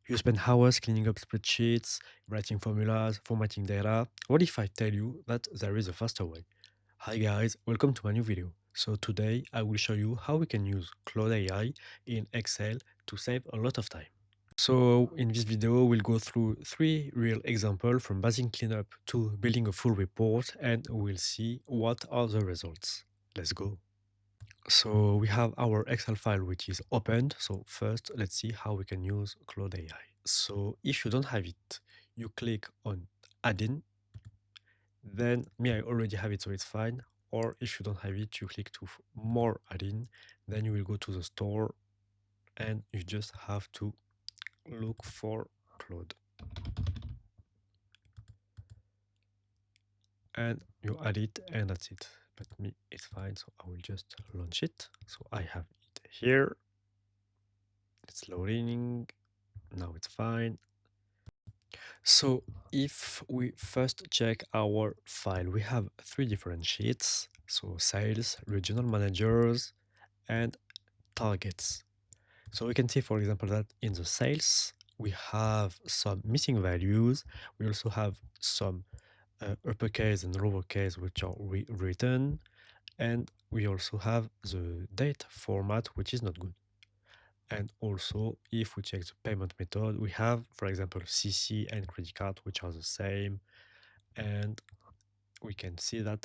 You spend hours cleaning up spreadsheets, writing formulas, formatting data. What if I tell you that there is a faster way? Hi guys, welcome to my new video. So today I will show you how we can use Claude AI in Excel to save a lot of time. So in this video, we'll go through 3 real examples from basic cleanup to building a full report, and we'll see what are the results. Let's go. So we have our Excel file which is opened. So first, let's see how we can use Claude AI. So if you don't have it, you click on Add-in. Then me, I already have it, so it's fine. Or if you don't have it, you click to More Add-in. Then you will go to the store, and you just have to look for Claude. And you add it, and that's it. But me, it's fine, so I will just launch it. So I have it here. It's loading. Now it's fine. So if we first check our file, we have 3 different sheets. So sales, regional managers, and targets. So we can see, for example, that in the sales, we have some missing values. We also have some uppercase and lowercase which are written. And we also have the date format, which is not good. And also, if we check the payment method, we have, for example, CC and credit card, which are the same. And we can see that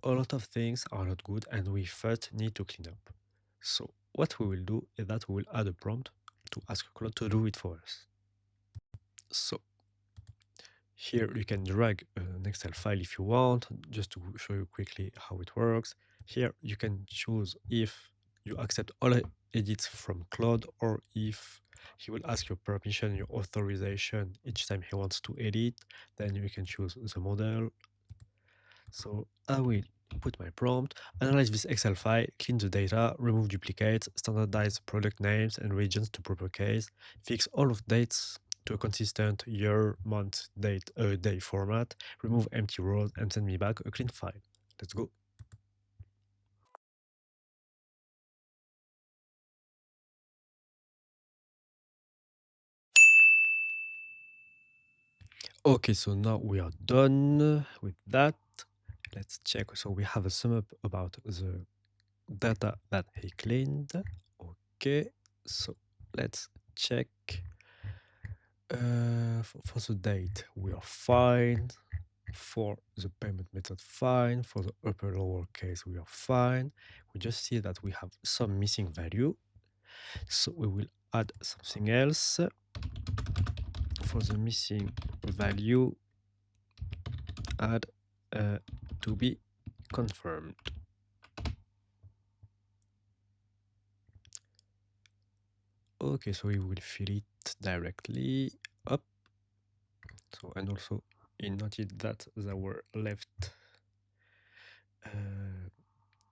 a lot of things are not good, and we first need to clean up. So what we will do is that we will add a prompt to ask Claude to do it for us. So here you can drag an Excel file if you want, just to show you quickly how it works. Here you can choose if you accept all edits from Claude, or if he will ask your permission, your authorization each time he wants to edit. Then you can choose the model. So I will put my prompt, analyze this Excel file, clean the data, remove duplicates, standardize product names and regions to proper case, fix all of dates to a consistent year, month, date, day format, remove empty rows, and send me back a clean file. Let's go. Okay, so now we are done with that. Let's check. So we have a sum up about the data that he cleaned. Okay, so let's check. For the date, we are fine. For the payment method, fine. For the upper lower case, we are fine. We just see that we have some missing value. So we will add something else. For the missing value, add to be confirmed. Okay, so we will fill it directly up. So, and also he noted that there were left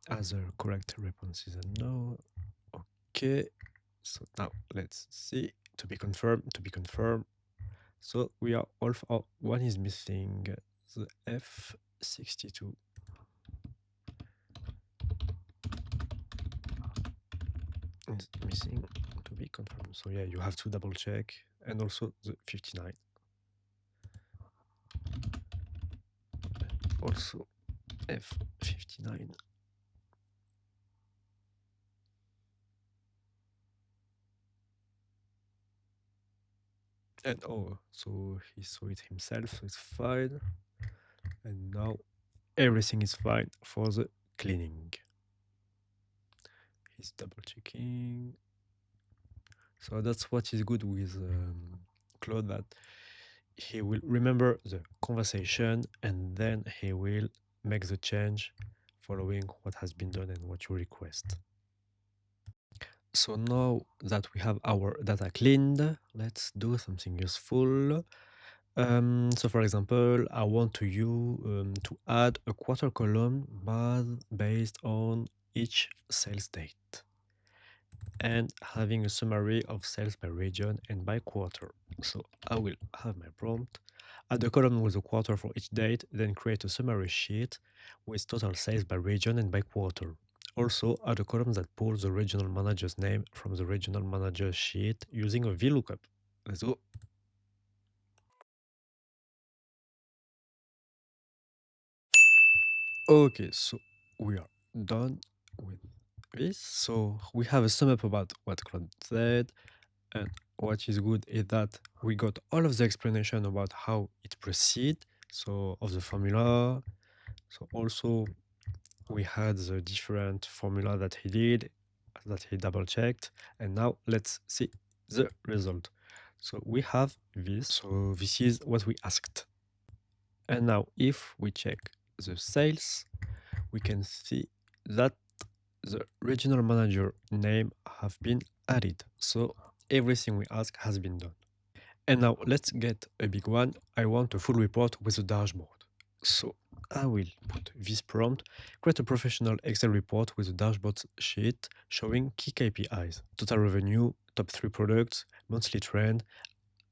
other correct responses and no. Okay, so now let's see. To be confirmed, to be confirmed. So we are all, oh, one is missing, the F62. Is missing, to be confirmed. So yeah, you have to double check. And also the 59. Also F59. And oh, so he saw it himself, so it's fine. And now everything is fine for the cleaning. He's double checking. So that's what is good with Claude, that he will remember the conversation and then he will make the change following what has been done and what you request. So now that we have our data cleaned, let's do something useful. So for example, I want to add a quarter column based on each sales date, and having a summary of sales by region and by quarter. So I will have my prompt, add a column with a quarter for each date, then create a summary sheet with total sales by region and by quarter. Also, add a column that pulls the regional manager's name from the regional manager sheet using a VLOOKUP. Let's go. Okay, so we are done with this. So we have a sum up about what Claude said, and what is good is that we got all of the explanation about how it proceeds, so of the formula. So also we had the different formula that he did, that he double checked, and now let's see the result. So we have this, so this is what we asked. And now if we check the sales, we can see that the regional manager name have been added. So everything we ask has been done. And now let's get a big one. I want a full report with a dashboard. So I will put this prompt, create a professional Excel report with a dashboard sheet showing key KPIs, total revenue, top 3 products, monthly trend,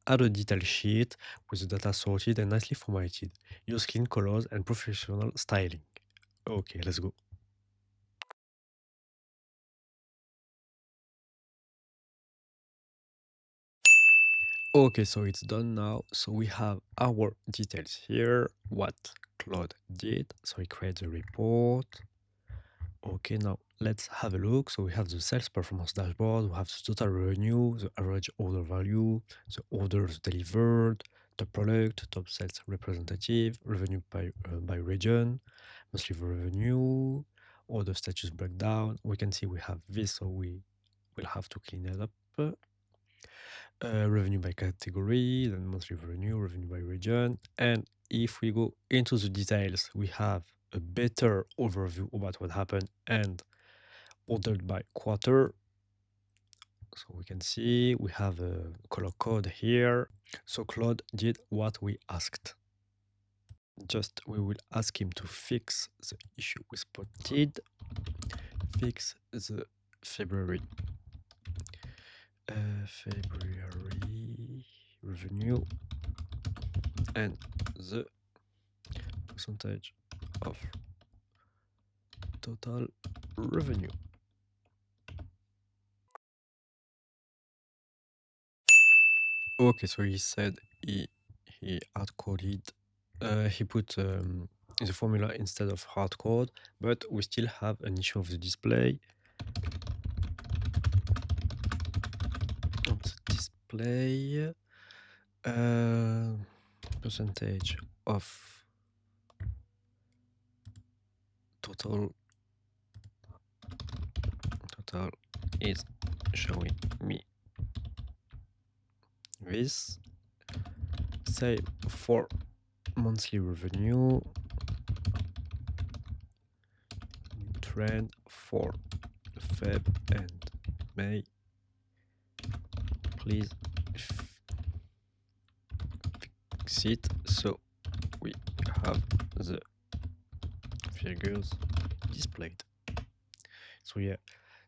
add a detail sheet with the data sorted and nicely formatted. Use clean colors and professional styling. Okay, let's go. Okay, so it's done now. So we have our details here, what Claude did. So he creates a report. Okay, now let's have a look. So we have the sales performance dashboard, we have the total revenue, the average order value, the orders delivered, the product, top sales representative, revenue by region, monthly revenue, order status breakdown. We can see we have this, so we will have to clean it up. Revenue by category, then monthly revenue, revenue by region. And if we go into the details, we have a better overview about what happened and ordered by quarter. So we can see we have a color code here. So Claude did what we asked. Just we will ask him to fix the issue we spotted, fix the February February revenue and the percentage of total revenue. Okay, so he said he hard coded. He put the formula instead of hard code, but we still have an issue of the display. On the display, percentage of total is showing me this. Same for monthly revenue, trend for Feb and May. Please fix it so we have the figures displayed. So yeah,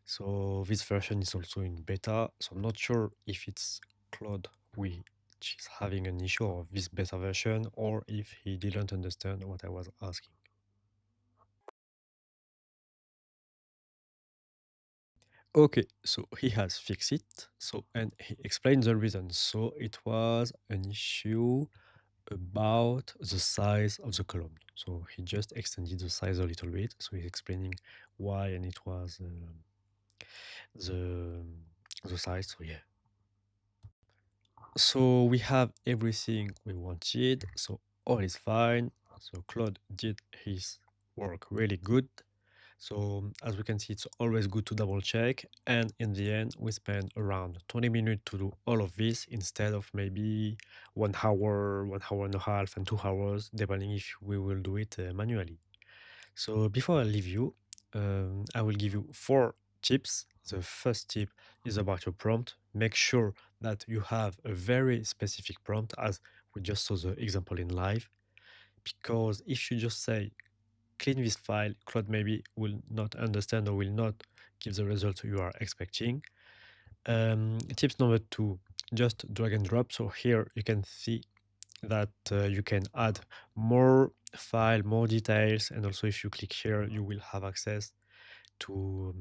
so this version is also in beta, so I'm not sure if it's Claude which is having an issue of this beta version or if he didn't understand what I was asking. Okay, so he has fixed it, so and he explained the reason. So it was an issue about the size of the column. So he just extended the size a little bit. So he's explaining why, and it was the the size. So yeah. So we have everything we wanted. So all is fine. So Claude did his work really good. So as we can see, it's always good to double check. And in the end, we spend around 20 minutes to do all of this instead of maybe 1 hour, 1 hour and a half, and 2 hours, depending if we will do it manually. So before I leave you, I will give you 4 tips. The first tip is about your prompt. Make sure that you have a very specific prompt, as we just saw the example in live, because if you just say clean this file, Claude maybe will not understand or will not give the result you are expecting. Tips number 2, just drag and drop. So here you can see that you can add more file, more details, and also if you click here, you will have access to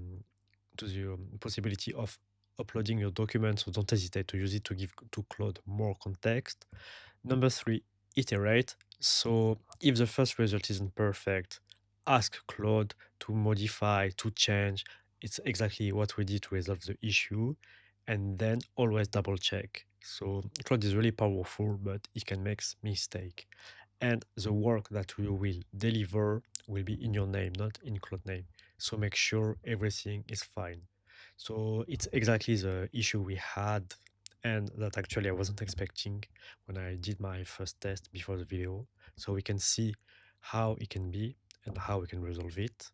the possibility of uploading your documents, so don't hesitate to use it to give to Claude more context. Number three, iterate. So if the first result isn't perfect, ask Claude to modify, to change. It's exactly what we did to resolve the issue. And then always double check. So Claude is really powerful, but it can make mistake. And the work that you will deliver will be in your name, not in Claude name. So make sure everything is fine. So it's exactly the issue we had, and that actually I wasn't expecting when I did my first test before the video. So we can see how it can be and how we can resolve it.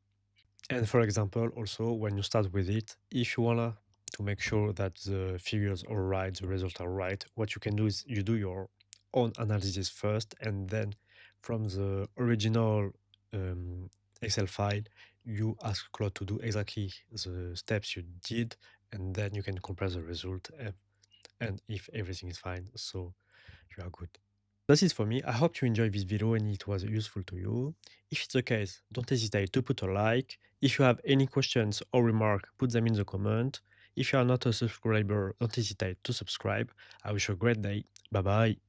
And for example, also when you start with it, if you wanna to make sure that the figures are right, the results are right, what you can do is you do your own analysis first, and then from the original um, Excel file, you ask Claude to do exactly the steps you did, and then you can compare the result, and if everything is fine, so you are good. That's it for me. I hope you enjoyed this video and it was useful to you. If it's the case, don't hesitate to put a like. If you have any questions or remark, put them in the comment. If you are not a subscriber, don't hesitate to subscribe. I wish you a great day. Bye bye.